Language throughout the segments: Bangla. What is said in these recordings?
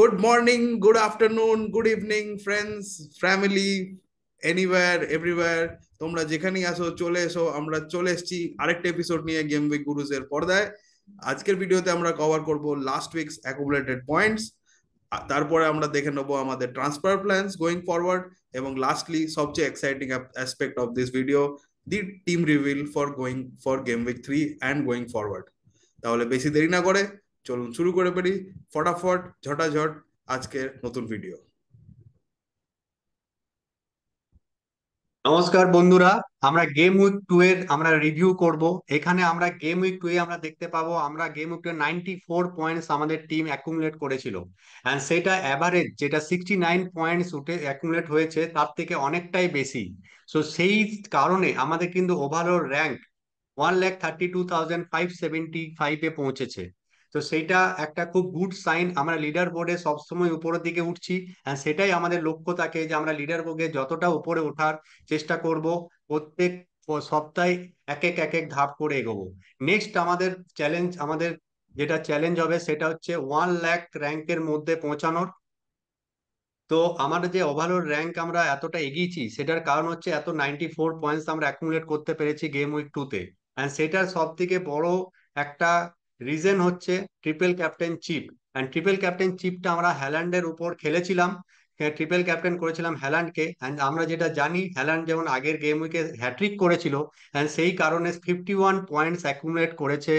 Good morning, good afternoon, good evening, friends, family, anywhere, everywhere. তোমরা যেখানেই আসো চলে এসো, আমরা চলে এসেছি আরেকটা এপিসোড নিয়ে গেম উইক গুরুজ এর পর্দায়। আজকের ভিডিওতে আমরা কভার করব লাস্ট উইকস অ্যাকুমুলেটেড পয়েন্টস, তারপরে আমরা দেখে নেবো আমাদের ট্রান্সফার প্ল্যানস গোয়িং ফরওয়ার্ড, এবং লাস্টলি সবচেয়ে exciting aspect of this video, the team reveal for going for game week 3 and going forward. তাহলে বেশি দেরি না করে চলুন শুরু করে পারি ফটাফট ঝটাঝট আজকের নতুন ভিডিও। নমস্কার বন্ধুরা। আমরা গেম উইক 2 এর আমরা রিভিউ করব। এখানে আমরা গেম উইক 2 এ আমরা দেখতে পাবো আমরা গেম উইক 94 পয়েন্টস আমাদের টিম অ্যাকুমুলেট করেছিল, এন্ড সেটা এভারেজ যেটা 69 পয়েন্টস উঠে অ্যাকুমুলেট হয়েছে তার থেকে অনেকটাই বেশি। সো সেই কারণে আমাদের কিন্তু ওভারঅল র্যাঙ্ক 1,32,575 এ পৌঁছেছে। তো সেইটা একটা খুব গুড সাইন। আমরা লিডার বোর্ডে সবসময় উপরের দিকে উঠছি, আর সেটাই আমাদের লক্ষ্য থাকে যে আমরা লিডার বোর্ডে যতটা উপরে ওঠার চেষ্টা করব। প্রত্যেক সপ্তাহে এক এক ধাপ করে এগোবো। নেক্সট আমাদের চ্যালেঞ্জ, আমাদের যেটা চ্যালেঞ্জ হবে সেটা হচ্ছে 1 লাখ র্যাঙ্কের মধ্যে পৌঁছানোর। তো আমাদের যে ওভারঅল র্যাঙ্ক আমরা এতটা এগিয়েছি সেটার কারণ হচ্ছে এত 94 পয়েন্টস আমরা অ্যাকুমুলেট করতে পেরেছি গেম উইক 2 তে। অ্যান্ড সেটার সব থেকে বড় একটা রিজন হচ্ছে triple captain chip. And triple captain চিপটা আমরা হ্যালান্ডের উপর খেলেছিলাম, ট্রিপল ক্যাপ্টেন করেছিলাম হ্যালান্ডকে। অ্যান্ড আমরা যেটা জানি হ্যালান্ড যেমন আগের গেম উইকে হ্যাট্রিক করেছিল, অ্যান্ড সেই কারণে 51 পয়েন্টস অ্যাকুমুলেট করেছে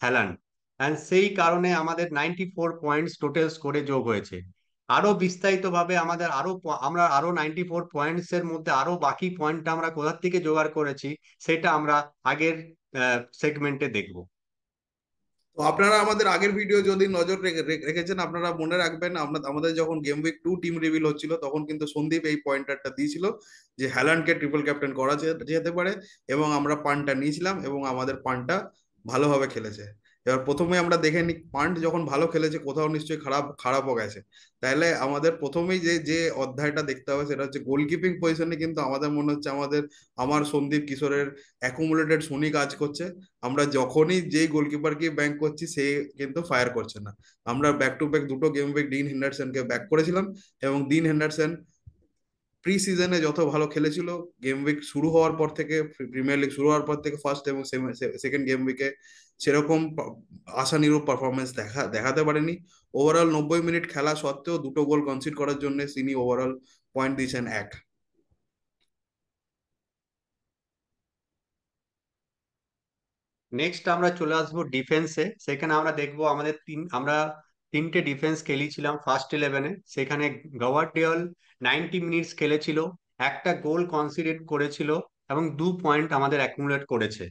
হ্যালান্ড। অ্যান্ড সেই কারণে আমাদের 94 পয়েন্টস টোটাল স্কোরে যোগ হয়েছে। আরো বিস্তারিত ভাবে আমাদের আমরা আরো 94 পয়েন্টস এর মধ্যে আরো বাকি পয়েন্ট আমরা কোথা থেকে জোগাড় করেছি সেটা আমরা আগের সেগমেন্টে দেখব। তো আপনারা আমাদের আগের ভিডিও যদি নজর রেখেছেন, আপনারা মনে রাখবেন আমরা আমাদের যখন গেম উইক 2 টিম রিভিল হচ্ছিল তখন কিন্তু সন্দীপ এই পয়েন্টারটা দিয়েছিল যে হ্যালান্ডকে ট্রিপল ক্যাপ্টেন করা যেতে পারে, এবং আমরা পানটা নিয়েছিলাম এবং আমাদের পানটা ভালোভাবে খেলেছে। এবার প্রথমে আমরা দেখে নিই পান্ট যখন ভালো খেলেছে কোথাও নিশ্চয়ই খারাপও গেছে। তাহলে আমাদের প্রথমেই যে যে অধ্যায়টা দেখতে হবে সেটা হচ্ছে গোলকিপিং পজিশনে, কিন্তু আমাদের মনে হচ্ছে আমার সন্দীপ কিশোরের অ্যাকুমুলেটেড শনি কাজ করছে। আমরা যখনই যেই গোলকিপারকে ব্যাংক করছি সে কিন্তু ফায়ার করছে না। আমরা ব্যাক টু ব্যাক দুটো গেম ব্যাক ডিন হেন্ডারসনকে ব্যাক করেছিলাম, এবং ডিন হেন্ডারসন প্রি সিজনে যত ভালো খেলেছিল গেম উইক শুরু হওয়ার পর থেকে, প্রিমিয়ার লিগ শুরু হওয়ার পর থেকে ফার্স্ট এবং সেকেন্ড গেম উইকে সেরকম আশানুরূপ পারফরমেন্স দেখাতে পারেনি। ওভারঅল 90 মিনিট খেলা সত্ত্বেও দুটো গোল কনসিড করার জন্য তিনি ওভারঅল পয়েন্ট দিয়েছেন 1। নেক্সট আমরা চলে আসবো ডিফেন্সে। সেখানে আমরা দেখবো আমরা তিনটে ডিফেন্স খেলেছিলাম ফার্স্ট 11-এ। সেখানে গাভার্ডিওল 90 মিনিটস খেলেছিল, একটা গোল কনসিডার করেছিল এবং 2 পয়েন্ট আমাদের অ্যাকুমুলেট করেছে।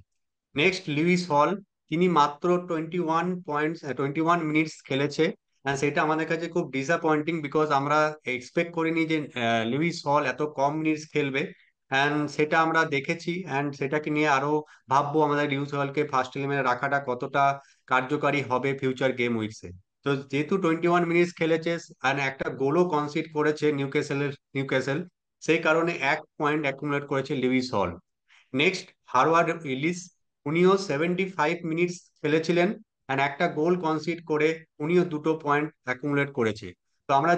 নেক্সট লুইস হল, তিনি মাত্র 21 মিনিটস খেলেছে। And সেটা আমাদের কাছে খুব ডিসঅ্যাপয়েন্টিং, বিকজ আমরা এক্সপেক্ট করিনি যে লুইস হল এত কম মিনিটস খেলবে। অ্যান্ড সেটা আমরা দেখেছি, অ্যান্ড সেটাকে নিয়ে আরো ভাববো আমাদের লুইস হলকে ফার্স্ট ইলেভেনে রাখাটা কতটা কার্যকারী হবে ফিউচার গেম উইকসে। তো যেহেতু 21 মিনিটস খেলেছে আর একটা গোলও কনসিড করেছে নিউক্যাসেল, সেই কারণে 1 পয়েন্ট অ্যাকুমুলেট করেছে লুইস হল। নেক্সট হারওয়ার্ড ইলিস, উনিও 75 মিনিটস খেলেছিলেন অ্যান্ড একটা গোল কনসিড করে উনিও 2 পয়েন্ট অ্যাকুমুলেট করেছে। তো আমরা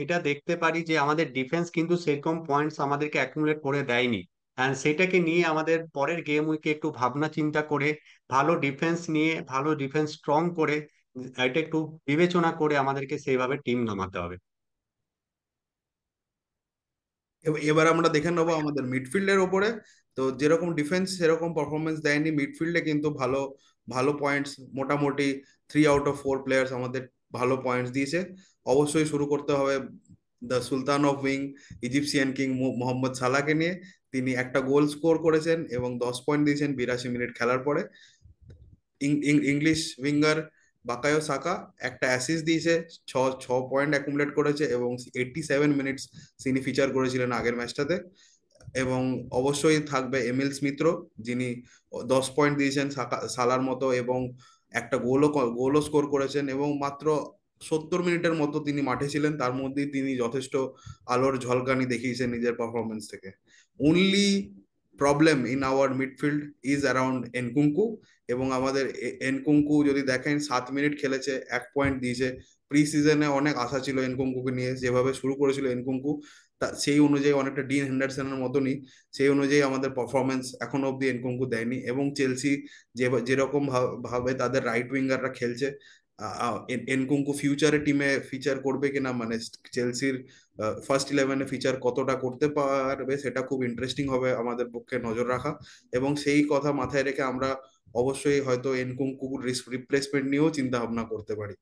এটা দেখতে পারি যে আমাদের ডিফেন্স কিন্তু সেরকম পয়েন্টস আমাদেরকে অ্যাকুমুলেট করে দেয়নি। অ্যান্ড সেটাকে নিয়ে আমাদের পরের গেম উইকে একটু ভাবনা চিন্তা করে ভালো ডিফেন্স স্ট্রং করে এটা একটু বিবেচনা করে আমাদেরকে সেইভাবে টিম নামাতে হবে। এবার আমরা দেখে নেবো আমাদের মিডফিল্ডের ওপরে। তো যেরকম ডিফেন্স সেরকম পারফরমেন্স দেয়নি, মিডফিল্ডে কিন্তু ভালো ভালো পয়েন্টস, মোটামুটি 3 আউট অফ 4 প্লেয়ার্স আমাদের ভালো পয়েন্টস দিয়েছে। অবশ্যই শুরু করতে হবে the sultan of wing, Egyptian king Mohamed সালাহকে নিয়ে। তিনি একটা গোল স্কোর করেছেন এবং 10 পয়েন্ট দিয়েছেন 82 মিনিট খেলার পরে। ইংলিশ উইঙ্গার বাকায়ো সাকা একটা অ্যাসিস্ট দিয়েছে, ছ ছ পয়েন্ট অ্যাকুমুলেট করেছে, এবং 87 মিনিটস তিনি ফিচার করেছিলেন আগের ম্যাচটাতে। এবং অবশ্যই থাকবে এমিল স্মিথ্র, যিনি 10 পয়েন্ট দিয়েছেন সালার মতো, এবং একটা গোলও স্কোর করেছেন, এবং মাত্র 70 মিনিটের মতো তিনি মাঠে ছিলেন, তার মধ্যেই তিনি যথেষ্ট আলোর ঝলকানি দেখিয়েছেন নিজের পারফরমেন্স থেকে। Only problem in our midfield is around Nkunku. এবং আমাদের এনকুঙ্কু যদি দেখেন 7 মিনিট খেলেছে, 1 পয়েন্ট দিয়েছে। প্রি সিজনে অনেক আশা ছিল এনকুঙ্কুকে নিয়ে, যেভাবে শুরু করেছিল এনকুঙ্কু তা সেই অনুযায়ী অনেকটা ডিন হেন্ডারসনের মতনই সেই অনুযায়ী আমাদের পারফরমেন্স এখনো অব্দি এনকুঙ্কু দেয়নি। এবং চেলসি যেরকম ভাবে তাদের রাইট উইঙ্গাররা খেলছে, এনকুঙ্কু ফিউচারে টিমে ফিচার করবে কিনা, মানে চেলসির ফার্স্ট ইলেভেনে ফিচার কতটা করতে পারবে, সেটা খুব ইন্টারেস্টিং হবে আমাদের পক্ষে নজর রাখা। এবং সেই কথা মাথায় রেখে আমরা অবশ্যই হয়তো এনকুঙ্কুর রিপ্লেসমেন্ট নিয়েও চিন্তা ভাবনা করতে পারি।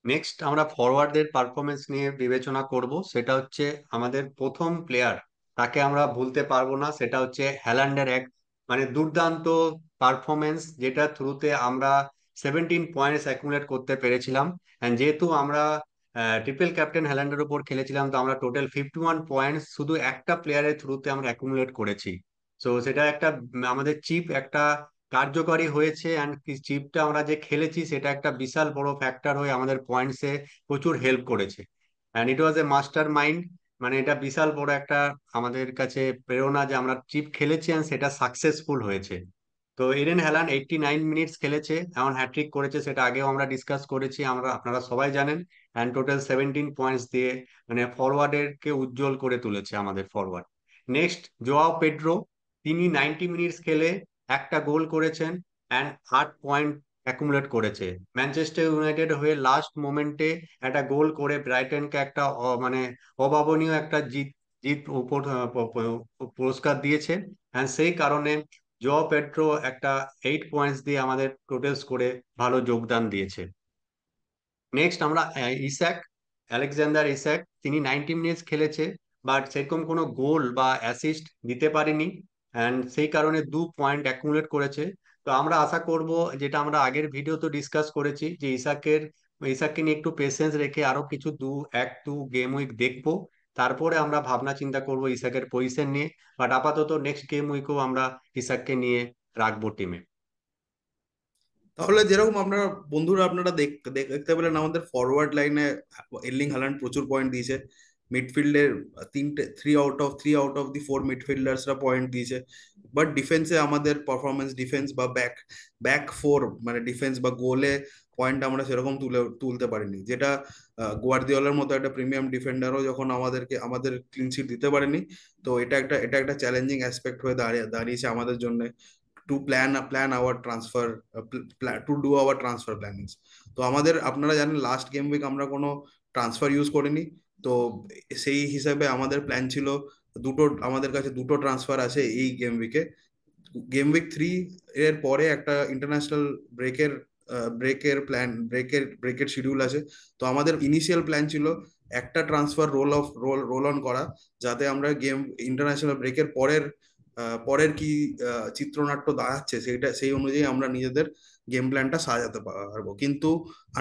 নেক্সট আমরা ফরওয়ার্ডদের পারফরমেন্স নিয়ে বিবেচনা করব। সেটা হচ্ছে আমাদের প্রথম প্লেয়ার, তাকে আমরা ভুলতে পারবো না, সেটা হচ্ছে হ্যালান্ডের এক মানে দুর্দান্ত পারফরমেন্স, যেটা থ্রুতে আমরা 17 পয়েন্টস অ্যাকুমুলেট করতে পেরেছিলাম। অ্যান্ড যেহেতু আমরা ট্রিপল ক্যাপ্টেন হ্যালান্ডের উপর খেলেছিলাম, তো আমরা টোটাল 51 পয়েন্টস শুধু একটা প্লেয়ারের থ্রুতে আমরা অ্যাকুমুলেট করেছি। তো সেটা একটা আমাদের চিপ একটা কার্যকরী হয়েছে। অ্যান্ড চিপটা আমরা যে খেলেছি সেটা একটা বিশাল বড় ফ্যাক্টর হয়ে আমাদের পয়েন্টসে প্রচুর হেল্প করেছে। And it was A master mind, মানে এটা বিশাল বড় একটা আমাদের কাছে প্রেরণা যে আমরা চিপ খেলেছি আর সেটা সাকসেসফুল হয়েছে। তো এডেন হ্যালান্ড 89 মিনিটস খেলেছে, এমন হ্যাট্রিক করেছে, সেটা আগেও আমরা ডিসকাস করেছি, আমরা আপনারা সবাই জানেন। অ্যান্ড টোটাল 17 পয়েন্টস দিয়ে মানে ফরওয়ার্ডের কে উজ্জ্বল করে তুলেছে আমাদের ফরওয়ার্ড। নেক্সট জোয়াও পেড্রো, তিনি 90 মিনিটস খেলে একটা গোল করেছেন অ্যান্ড 8 পয়েন্ট অ্যাকুমুলেট করেছে। ম্যানচেস্টার ইউনাইটেড হয়ে লাস্ট মোমেন্টে একটা গোল করে ব্রাইটনকে একটা মানে অভাবনীয় একটা জিত জিত পুরস্কার দিয়েছে। অ্যান্ড সেই কারণে জোয়াও পেড্রো একটা 8 পয়েন্টস দিয়ে আমাদের টোটাল স্কোরে ভালো যোগদান দিয়েছে। নেক্সট আমরা ইসাক, আলেকজান্ডার ইসাক, তিনি 90 মিনিটস খেলেছে, বাট সেরকম কোনো গোল বা অ্যাসিস্ট দিতে পারেনি। অ্যান্ড সেই কারণে 2 পয়েন্ট অ্যাকুমুলেট করেছে। তো আমরা আশা করব, যেটা আমরা আগের ভিডিও তো ডিসকাস করেছি, যে ইসাককে নিয়ে একটু পেশেন্স রেখে আরো কিছু 2 গেম উইক দেখবো, তারপরে আমরা ভাবনা চিন্তা করব ইসাকের পজিশন নিয়ে। বাট আপাতত নেক্সট গেম উইকেও আমরা ইসাককে নিয়ে রাখবো টিমে। তাহলে যেরকম আপনারা বন্ধুরা আপনারা দেখতে পেলেন, আমাদের ফরওয়ার্ড লাইনে এর্লিং হ্যালান্ড প্রচুর পয়েন্ট দিয়েছে। মিডফিল্ডের থ্রি আউট অফ দি 4 মিডফিল্ডার্সরা পয়েন্ট দিয়েছে। বাট ডিফেন্সে আমাদের পারফরমেন্স, ডিফেন্স বা ব্যাক ফোর মানে ডিফেন্স বা গোলে পয়েন্ট আমরা সেরকম তুলতে পারিনি, যেটা গোয়ার্দিওলার মতো একটা প্রিমিয়াম ডিফেন্ডারও যখন আমাদের ক্লিন শিট দিতে পারেনি। তো এটা একটা চ্যালেঞ্জিং অ্যাসপেক্ট হয়ে দাঁড়িয়েছে আমাদের জন্য, to plan our transfer, to do our transfer plannings. তো আপনারা জানেন লাস্ট গেম উইক আমরা কোনো ট্রান্সফার ইউজ করিনি। তো সেই হিসাবে আমাদের প্ল্যান ছিল আমাদের কাছে দুটো ট্রান্সফার আছে এই গেম উইক 3 এর পরে একটা ইন্টারন্যাশনাল ব্রেকের ব্রেকের শিডিউল আছে। তো আমাদের ইনিশিয়াল প্ল্যান ছিল একটা ট্রান্সফার রোল অন করা, যাতে আমরা ইন্টারন্যাশনাল ব্রেকের পরের কি চিত্রনাট্য দাঁড়াচ্ছে সেই অনুযায়ী আমরা নিজেদের গেম প্ল্যানটা সাজাতে পারবো। কিন্তু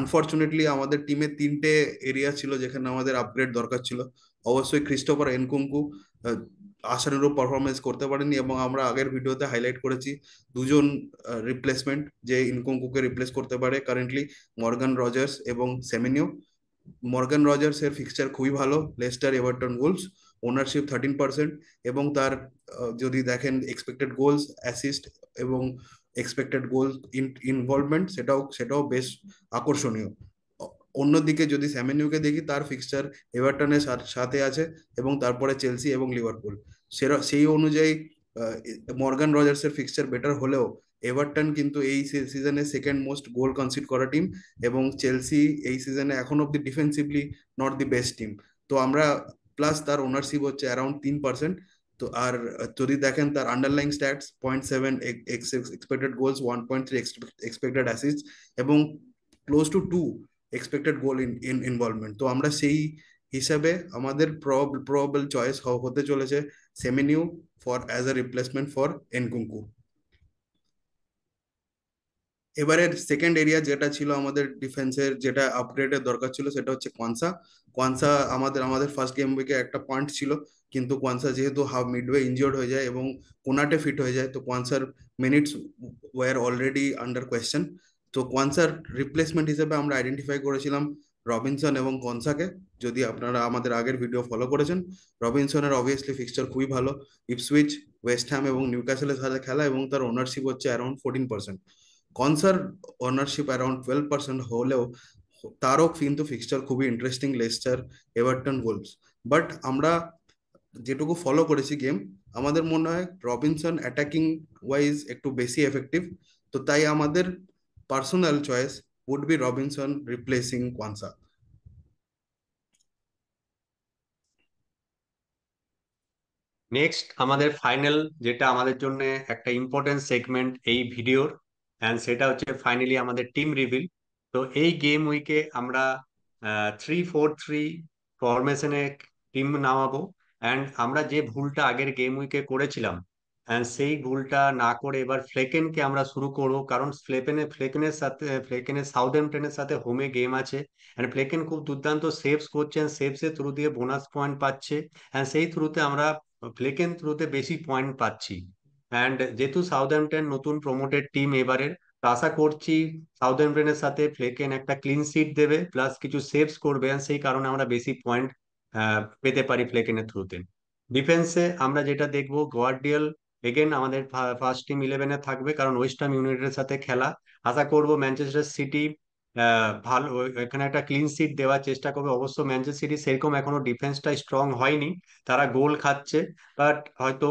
আনফর্চুনেটলি আমাদের টিমে 3টে এরিয়া ছিল যেখানে আমাদের আপগ্রেড দরকার ছিল। অবশ্যই ক্রিস্টোফার এনকুঙ্কু আশানুরূপ পারফরমেন্স করতে পারেনি, এবং আমরা আগের ভিডিওতে হাইলাইট করেছি দুজন রিপ্লেসমেন্ট যে ইনকুঙ্কুকে রিপ্লেস করতে পারে কারেন্টলি, মর্গান রজার্স এবং সেমেনিও। মর্গান রজার্স এর ফিক্সচার খুবই ভালো, লেস্টার, এভারটন, উলফস, ওনারশিপ 13%। এবং তার যদি দেখেন এক্সপেক্টেড গোলস, অ্যাসিস্ট এবং এক্সপেক্টেড গোল ইনভলভমেন্ট, সেটাও বেশ আকর্ষণীয়। অন্যদিকে যদি স্যামেনিউকে দেখি, তার ফিক্সচার এভারটনের সাথে আছে এবং তারপরে চেলসি এবং লিভারপুল। সেই অনুযায়ী মর্গান রজার্সের ফিক্সচার বেটার হলেও এভারটন কিন্তু এই সিজনে সেকেন্ড মোস্ট গোল কনসিড করা টিম, এবং চেলসি এই সিজনে এখন অব্দি defensively not the best team. তো আমরা প্লাস তার ওনারশিপ হচ্ছে অ্যারাউন্ড 3%। তো আর যদি দেখেন তার underlying stats 0.7 expected goals, 1.3 expected assist এবং close to 2 expected goal involvement. তো আমরা সেই হিসাবে আমাদের প্রবাবল চয়েস হতে চলেছে Semenyo as a replacement for Nkunku. এবারে সেকেন্ড এরিয়া যেটা ছিল আমাদের ডিফেন্সের, যেটা আপগ্রেডের দরকার ছিল, সেটা হচ্ছে কোয়ানসা আমাদের ফার্স্ট গেম উইকে একটা পয়েন্ট ছিল, কিন্তু কোয়ানসা যেহেতু হাফ মিডওয়ে ইনজিওর্ড হয়ে যায় এবং কোনাটে ফিট হয়ে যায়, তো কোয়ানসার minutes were already under question. তো কোয়ানসার রিপ্লেসমেন্ট হিসেবে আমরা আইডেন্টিফাই করেছিলাম রবিনসন এবং কনসাকে। যদি আপনারা আমাদের আগের ভিডিও ফলো করেছেন, রবিনসনের অবভিয়াসলি ফিক্সচার খুবই ভালো, ইপসুইচ, ওয়েস্ট হ্যাম এবং নিউক্যাসলের সাথে খেলা, এবং তার ওনারশিপ হচ্ছে অ্যারাউন্ড 14%। কনসার ওনারশিপ অ্যারাউন্ড 12% হলেও তারও কিন্তু ফিক্সচার খুবই interesting, Leicester, Everton, Wolves. But আমরা যেটুকু ফলো করেছি গেম, আমাদের মনে হয় রবিনসন অ্যাটাকিং ওয়াইজ একটু বেশি এফেক্টিভ। তো তাই আমাদের personal choice would be Robinson replacing Quansah. Next আমাদের ফাইনাল, যেটা আমাদের জন্য একটা ইম্পর্টেন্ট সেগমেন্ট এই ভিডিওর, অ্যান্ড সেটা হচ্ছে ফাইনালি আমাদের টিম রিভিল। তো এই গেম উইকে আমরা 3-4-3 ফরমেশনে টিম নামাবো। অ্যান্ড আমরা যে ভুলটা আগের গেম উইকে করেছিলাম, অ্যান্ড সেই ভুলটা না করে এবার ফ্লেকেনকে আমরা শুরু করবো, কারণ ফ্লেকেনের সাউথহ্যাম্পটনের সাথে হোমে গেম আছে। অ্যান্ড ফ্লেকেন খুব দুর্দান্ত সেভস করছেন, সেভসের থ্রু দিয়ে বোনাস পয়েন্ট পাচ্ছে, অ্যান্ড সেই থ্রুতে আমরা ফ্লেকেন থ্রুতে বেশি পয়েন্ট পাচ্ছি। অ্যান্ড যেহেতু সাউথহ্যাম্পটন নতুন প্রমোটেড টিম এবারের, তো আশা করছি সাউথহ্যাম্পটনের সাথে ফ্লেকেন একটা ক্লিন শিট দেবে, প্লাস কিছু সেভস করবে, and সেই কারণে আমরা বেশি পয়েন্ট পেতে পারি ফ্লেকেনের থ্রুতে। ডিফেন্সে আমরা যেটা দেখবো, গোয়ার্ডিয়াল এগেন আমাদের ফার্স্ট টিম ইলেভেনে থাকবে, কারণ ওয়েস্ট হাম ইউনাইটেডের সাথে খেলা। আশা করব ম্যানচেস্টার সিটি ভালো এখানে একটা ক্লিন শিট দেওয়ার চেষ্টা করবে। অবশ্য ম্যানচেস্টার সিটি সেরকম এখনো ডিফেন্সটা স্ট্রং হয়নি, তারা গোল খাচ্ছে, বাট হয়তো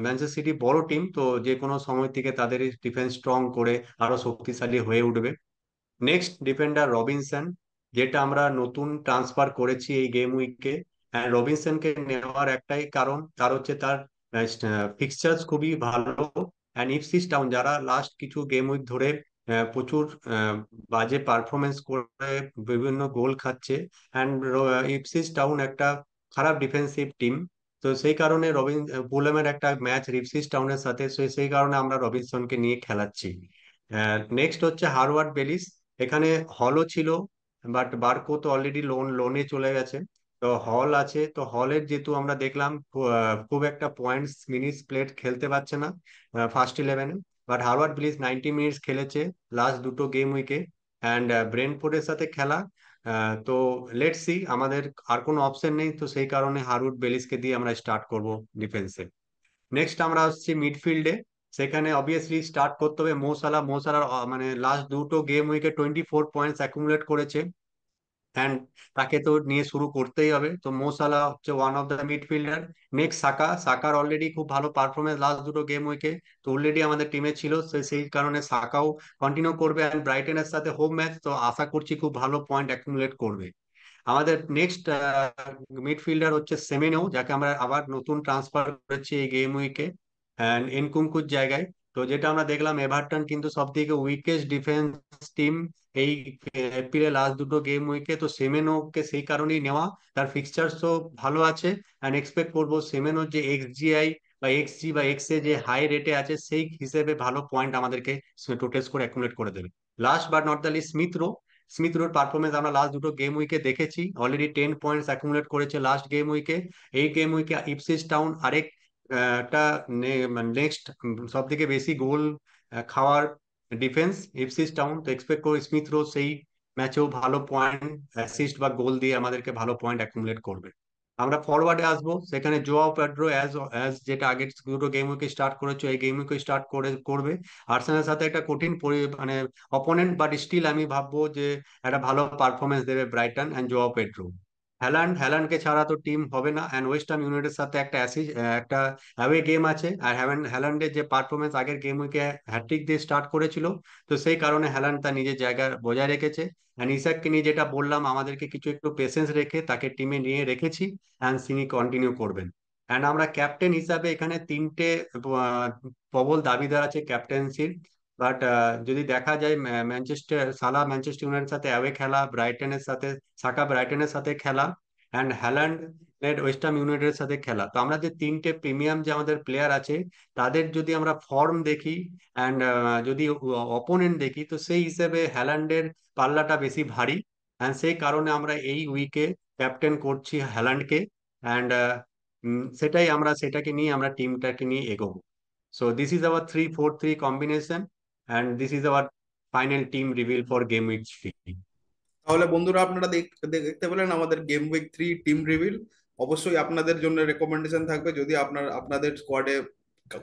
ম্যানচেস্টার সিটি বড় টিম, তো যে কোনো সময় থেকে তাদের ডিফেন্স স্ট্রং করে আরো শক্তিশালী হয়ে উঠবে। নেক্সট ডিফেন্ডার রবিনসন, যেটা আমরা নতুন ট্রান্সফার করেছি এই গেম উইকে। রবিনসনকে নেওয়ার একটাই কারণ, তার হচ্ছে তার ফিক্সচার্স খুবই ভালো। অ্যান্ড ইপসিচ টাউন, যারা লাস্ট কিছু গেম উইক ধরে প্রচুর বাজে পারফরমেন্স করে বিভিন্ন গোল খাচ্ছে, অ্যান্ড ইপসিচ টাউন একটা খারাপ ডিফেন্সিভ টিম। তো সেই কারণে ফুলহ্যামের একটা ম্যাচ ইপসিচ টাউনের সাথে, সেই কারণে আমরা রবিনসনকে নিয়ে খেলাচ্ছি। নেক্সট হচ্ছে হারওয়ার্ড বেলিস। এখানে হলও ছিল, বাট বার্কো তো অলরেডি লোনে চলে গেছে। তো হল আছে, তো হলের যেহেতু আমরা দেখলাম খুব একটা পয়েন্টস মিনিটস প্লেট খেলতে পারছে না ফার্স্ট ইলেভেনে, বাট হারওয়ার্ড বেলিস 90 মিনিটস খেলেছে লাস্ট দুটো গেম উইকে। অ্যান্ড ব্রেন্টফোর্ডের সাথে খেলা। তো লেটস সি, আমাদের আর কোনো অপশন নেই, তো সেই কারণে হারওয়ার্ড বেলিসকে দিয়ে আমরা স্টার্ট করব ডিফেন্সে। নেক্সট আমরা আসছি মিডফিল্ডে। সেখানে অবভিয়াসলি স্টার্ট করতে হবে মোসালা মানে লাস্ট দুটো গেম উইকে 24 পয়েন্টস অ্যাকুমুলেট করেছে, অ্যান্ড তাকে তো নিয়ে শুরু করতেই হবে। তো মোসালা হচ্ছে one of the midfielder. Next সাকার অলরেডি খুব ভালো পারফরমেন্স লাস্ট দুটো গেম উইকে, তো অলরেডি আমাদের টিমে ছিল, সেই কারণে সাকাও কন্টিনিউ করবে। অ্যান্ড ব্রাইটনের সাথে হোম ম্যাচ, তো আশা করছি খুব ভালো পয়েন্ট অ্যাকুমুলেট করবে। আমাদের নেক্সট মিডফিল্ডার হচ্ছে সেমেনো, যাকে আমরা আবার নতুন ট্রান্সফার করেছি এই গেম উইকে এনকুঙ্কুর জায়গায়। তো যেটা আমরা দেখলাম, এভারটন কিন্তু সব থেকে উইকেস্ট ডিফেন্স টিম এই এপ্রিলের লাস্ট দুটো গেম উইকে, তো সেমেনোকে সেই কারণেই নেওয়া। তার ফিক্সচার্সও ভালো আছে, অ্যান্ড এক্সপেক্ট করবো সেমেনোর যে এক্সজিআই বা এক্সজি বা এক্স এ যে হাই রেটে আছে, সেই হিসেবে ভালো পয়েন্ট আমাদেরকে টোটাল স্কোর অ্যাকুমুলেট করে দেবে। Last but not the least Smith রোর পারফরমেন্স আমরা লাস্ট দুটো গেম উইকে দেখেছি, অলরেডি 10 পয়েন্টস অ্যাকুমুলেট করেছে লাস্ট গেম উইকে। এই গেম উইকে ইপসিচ টাউন আরেক একটা নেক্সট সব থেকে বেশি গোল খাওয়ার ডিফেন্স ইপসিচ টাউন, তো এক্সপেক্ট করি স্মিথ রো সেই ম্যাচেও ভালো পয়েন্ট অ্যাসিস্ট বা গোল দিয়ে আমাদেরকে ভালো পয়েন্ট অ্যাকুমুলেট করবে। আমরা ফরওয়ার্ডে আসবো, সেখানে জোয়াও পেড্রো অ্যাজ অ্যাজ যেটা আগের দুটো গেম উইকে স্টার্ট করেছো, এই গেম উইকে স্টার্ট করবে। আর্সেনালের সাথে একটা কঠিন মানে অপোনেন্ট, বাট স্টিল আমি ভাববো যে একটা ভালো পারফরমেন্স দেবে ব্রাইটন অ্যান্ড জোয়াও পেড্রো। হ্যালান্ডকে ছাড়া তো টিম হবে না, অ্যান্ড ওয়েস্ট হাম ইউনাইটেডের সাথে একটা অ্যাওয়ে গেম আছে। আর হ্যালান্ডের যে পারফরমেন্স আগের গেম উইকে হ্যাট্রিক দিয়ে স্টার্ট করেছিল, তো সেই কারণে হ্যালান্ড তার নিজের জায়গা বজায় রেখেছে। অ্যান্ড ইসাককে নিয়ে যেটা বললাম, আমাদেরকে কিছু একটু পেশেন্স রেখে তাকে টিমে নিয়ে রেখেছি, অ্যান্ড তিনি কন্টিনিউ করবেন। অ্যান্ড আমরা ক্যাপ্টেন হিসাবে এখানে তিনটে প্রবল দাবিদার আছে ক্যাপ্টেন্সির। বাট যদি দেখা যায়, ম্যানচেস্টার ইউনাইটেডের সাথে অ্যাওয়ে খেলা, সাকা ব্রাইটনের সাথে খেলা, অ্যান্ড হ্যালান্ড ওয়েস্ট হাম ইউনাইটেডের সাথে খেলা, তো আমরা যে তিনটে প্রিমিয়াম যে আমাদের প্লেয়ার আছে, তাদের যদি আমরা ফর্ম দেখি অ্যান্ড যদি অপোনেন্ট দেখি, তো সেই হিসেবে হ্যালান্ডের পাল্লাটা বেশি ভারী। অ্যান্ড সেই কারণে আমরা এই উইকে ক্যাপ্টেন করছি হ্যালান্ডকে। অ্যান্ড সেটাকে নিয়ে আমরা টিমটাকে নিয়ে এগোবো। So this is our 3-4-3 combination, and this is our final team reveal for game week 3। তাহলে বন্ধুরা আপনারা দেখতে পেলেন আমাদের গেম উইক 3 টিম রিভিল। অবশ্যই আপনাদের জন্য রেকমেন্ডেশন থাকবে, যদি আপনাদের স্কোয়াডে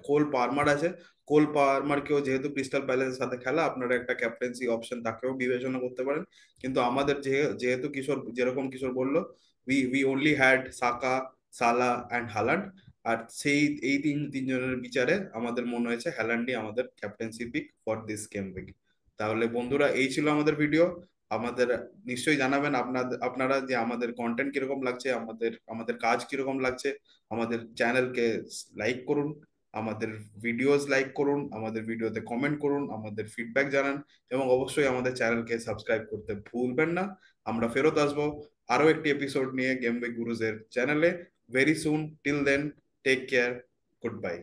কোল পারমার আছে, কোল পারমারকেও যেহেতু ক্রিস্টাল প্যালেসের সাথে খেলা, আপনারা একটা ক্যাপ্টেন্সি অপশন তাকেও বিবেচনা করতে পারেন। কিন্তু আমাদের যেহেতু কিশোর, যেরকম কিশোর বললো, উই অনলি হ্যাড সাকা, সালা অ্যান্ড হালান্ড। আর এই তিনজনের বিচারে আমাদের মনে হয়েছে হ্যালান্ডই আমাদের captaincy pick for this game week. তাহলে বন্ধুরা এই ছিল আমাদের ভিডিও। আমাদের নিশ্চয়ই জানাবেন আপনারা যে আমাদের কন্টেন্ট কিরকম লাগছে, আমাদের আমাদের কাজ কিরকম লাগছে। আমাদের চ্যানেলকে লাইক করুন, আমাদের ভিডিওস লাইক করুন, আমাদের ভিডিওতে কমেন্ট করুন, আমাদের ফিডব্যাক জানান, এবং অবশ্যই আমাদের চ্যানেলকে সাবস্ক্রাইব করতে ভুলবেন না। আমরা ফেরত আসবো আরো একটি এপিসোড নিয়ে গেম উইক গুরুজের চ্যানেলে very soon. Till then, take care, good by.